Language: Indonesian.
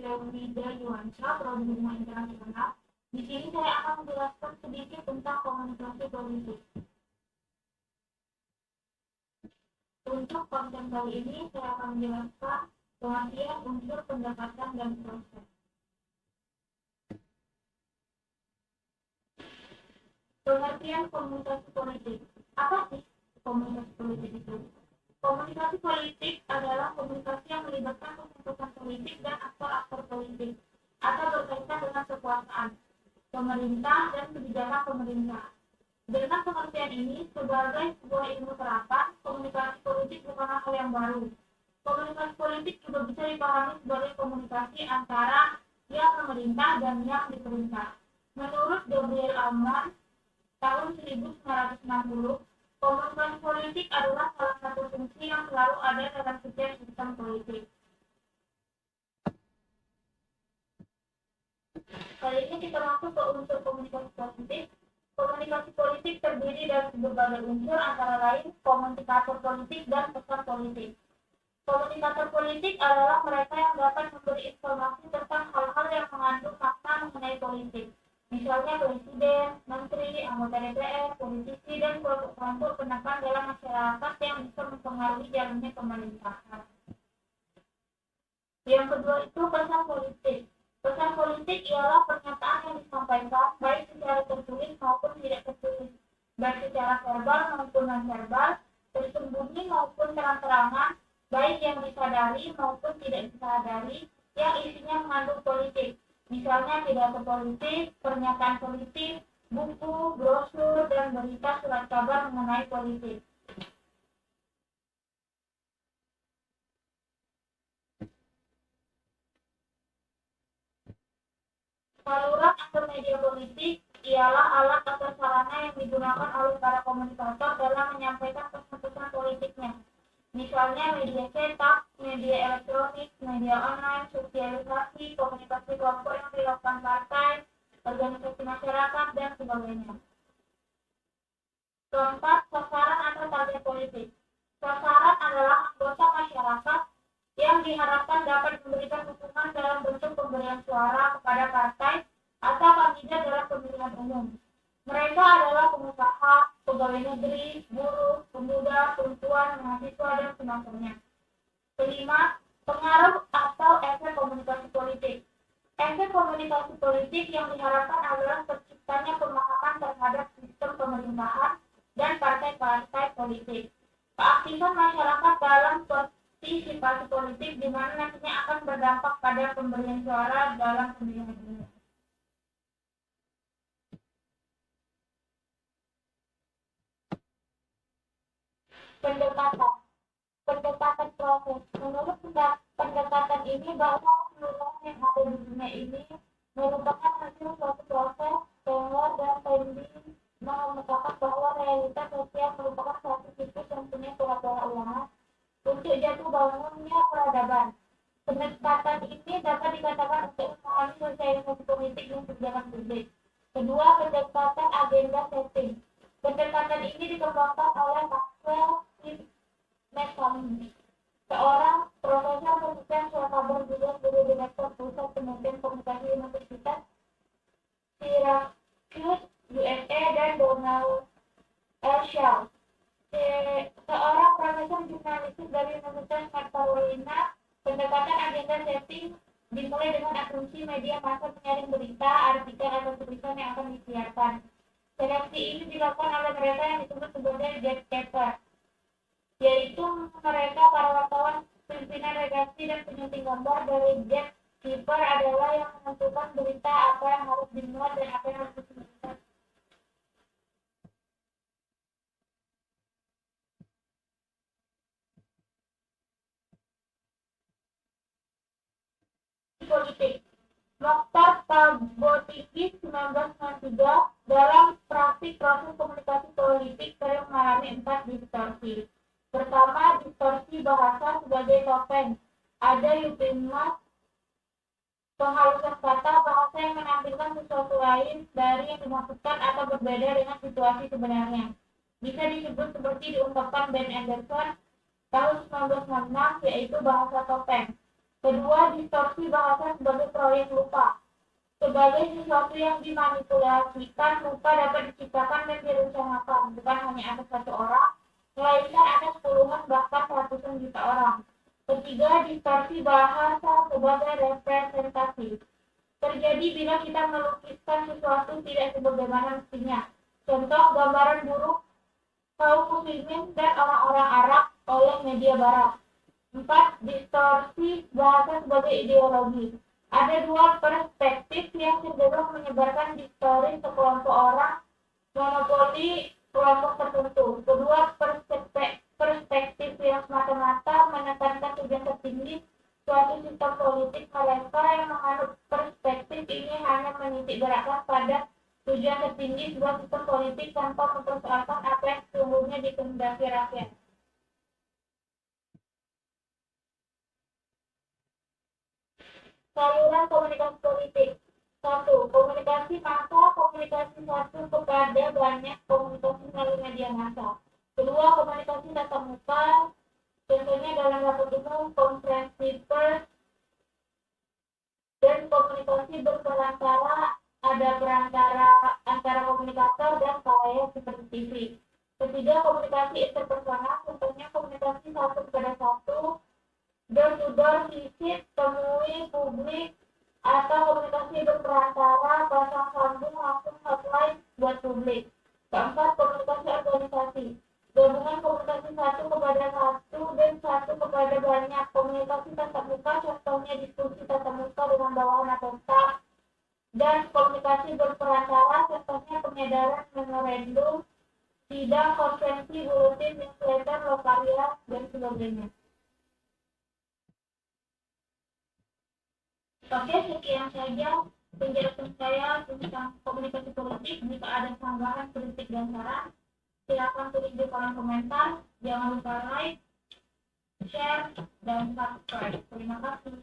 Leonida Yuwansyah, Prodi Hubungan Internasional. Di sini saya akan menjelaskan sedikit tentang komunikasi politik. Untuk konten kali ini saya akan menjelaskan pengertian unsur pendekatan dan proses. Pengertian komunikasi politik. Apa sih komunikasi politik itu? Komunikasi politik adalah komunikasi yang melibatkan keputusan politik dan aktor-aktor politik atau berkaitan dengan kekuasaan, pemerintah, dan kebijakan pemerintah. Dengan pengertian ini, sebagai sebuah ilmu terapan, komunikasi politik bukanlah hal yang baru. Komunikasi politik juga bisa dipahami sebagai komunikasi antara yang memerintah dan yang diperintah. Menurut Gabriel Alman, tahun 1960, komunikasi politik adalah salah satu fungsi yang selalu ada dalam setiap sistem politik. Kali ini kita masuk ke unsur komunikasi politik. Komunikasi politik terdiri dari berbagai unsur, antara lain komunikator politik dan pesan politik. Komunikator politik adalah mereka yang dapat memberi informasi tentang hal-hal yang mengandung fakta mengenai politik. Misalnya presiden, menteri, anggota DPR, politisi, dan kelompok-kelompok penekan dalam masyarakat yang bisa mempengaruhi jalannya pemerintahan. Yang kedua itu pesan politik. Pesan politik ialah pernyataan yang disampaikan baik secara tertulis maupun tidak tertulis, baik secara verbal maupun non-verbal, tersembunyi maupun terang-terangan, baik yang disadari maupun tidak disadari, yang isinya mengandung politik. Misalnya pidato politik, pernyataan politik, buku, brosur, dan berita surat kabar mengenai politik. Saluran atau media politik ialah alat atau sarana yang digunakan oleh para komunikator dalam menyampaikan pesan-pesan politiknya. Misalnya media cetak, media elektronik, media online, sosialisasi, komunikasi kelompok yang dilakukan partai, organisasi masyarakat, dan sebagainya. Keempat, sasaran atau target politik. Sasaran adalah anggota masyarakat yang diharapkan dapat memberikan dukungan dalam bentuk pemberian suara kepada partai atau kandidat dalam pemilihan umum. Mereka adalah pengusaha, pegawai negeri, buruh, pemuda, perempuan, mahasiswa, dan semacamnya. Kelima, pengaruh atau efek komunikasi politik. Efek komunikasi politik yang diharapkan adalah terciptanya pemahaman terhadap sistem pemerintahan dan partai-partai politik. Keaktifan masyarakat dalam partisipasi politik di mana nantinya akan berdampak pada pemberian suara dalam pemilihan umum. Pendekatan proses. Menurut pendekatan ini, bahwa keseluruhan yang ada di dunia ini merupakan hasil suatu proses. Taylor dan Tandy mengemukakan bahwa realitas sosial merupakan suatu siklus yang punya pola-pola ulangan untuk jatuh bangunnya peradaban. Pendekatan ini dapat dikatakan untuk memahami sosialisasi politik yang berjalan publik. Kedua, pendekatan agenda setting. Pendekatan ini dikembangkan oleh Maxwell McConnell, seorang profesor penelitian surat kabar juga guru direktur pusat penelitian komunikasi Universitas Syracuse, USA, dan Donald L. Shaw, seorang profesor jurnalistik dari Universitas North Carolina. Pendekatan agenda setting dimulai dengan asumsi media massa penyaring berita, artikel, atau tulisan yang akan disiarkan. Seleksi ini dilakukan oleh mereka yang disebut sebagai gatekeeper, yaitu mereka para wartawan, pimpinan redaksi, dan penyunting gambar. Dari gatekeeper adalah yang menentukan berita apa yang harus dimuat dan apa yang harus disembunyikan. Politik. Dr. Tabotinggi 1993 dalam praktik proses komunikasi politik saya mengalami 4 distorsi. Pertama, distorsi bahasa sebagai topeng. Ada eufemisme, penghalusan kata, bahasa yang menampilkan sesuatu lain dari yang dimaksudkan atau berbeda dengan situasi sebenarnya. Bisa disebut seperti diungkapkan Ben Anderson tahun 1966, yaitu bahasa topeng. Kedua, distorsi bahasa sebagai proyek lupa. Sebagai sesuatu yang dimanipulasikan, lupa dapat diciptakan dan direncanakan, bukan hanya atas satu orang, melainkan atas puluhan bahkan ratusan juta orang. Ketiga, distorsi bahasa sebagai representasi. Terjadi bila kita melukiskan sesuatu tidak sebagaimana mestinya. Contoh, gambaran buruk kaum muslimin dan orang-orang Arab oleh media barat. 4. Distorsi bahasa sebagai ideologi. Ada dua perspektif yang cenderung menyebarkan distorsi sekelompok orang monopoli kelompok tertentu. Kedua perspektif yang semata-mata menekankan tujuan tertinggi suatu sistem politik. Mereka yang menganut perspektif ini hanya menitik beratkan pada tujuan tertinggi sebuah sistem politik tanpa mempersoalkan apa yang sesungguhnya dikehendaki rakyat. Saluran komunikasi politik. 1. Komunikasi massa, komunikasi satu kepada banyak, komunikasi melalui media massa. Kedua, komunikasi tatap muka, contohnya dalam rapat umum, konferensi pers, dan komunikasi berperantara, ada perantara antara komunikator dan khalayak seperti TV. Ketiga, komunikasi interpersonal, contohnya komunikasi satu kepada satu, door-to-door visit, temui publik, atau komunikasi berperantara, pasang sambung langsung hotline buat publik. Keempat, komunikasi organisasi. Gabungan komunikasi satu kepada satu dan satu kepada banyak. Komunikasi tatap muka, contohnya diskusi tatap muka dengan bawahan atau staff. Dan komunikasi berperantara, contohnya pengedaran memorandum, sidang, konferensi, buletin, newsletter, lokalia, dan sebagainya. Oke, sekian saja penjelasan saya tentang komunikasi politik. Jika ada tambahan, kritik, dan saran, silakan tulis di kolom komentar. Jangan lupa like, share, dan subscribe. Terima kasih.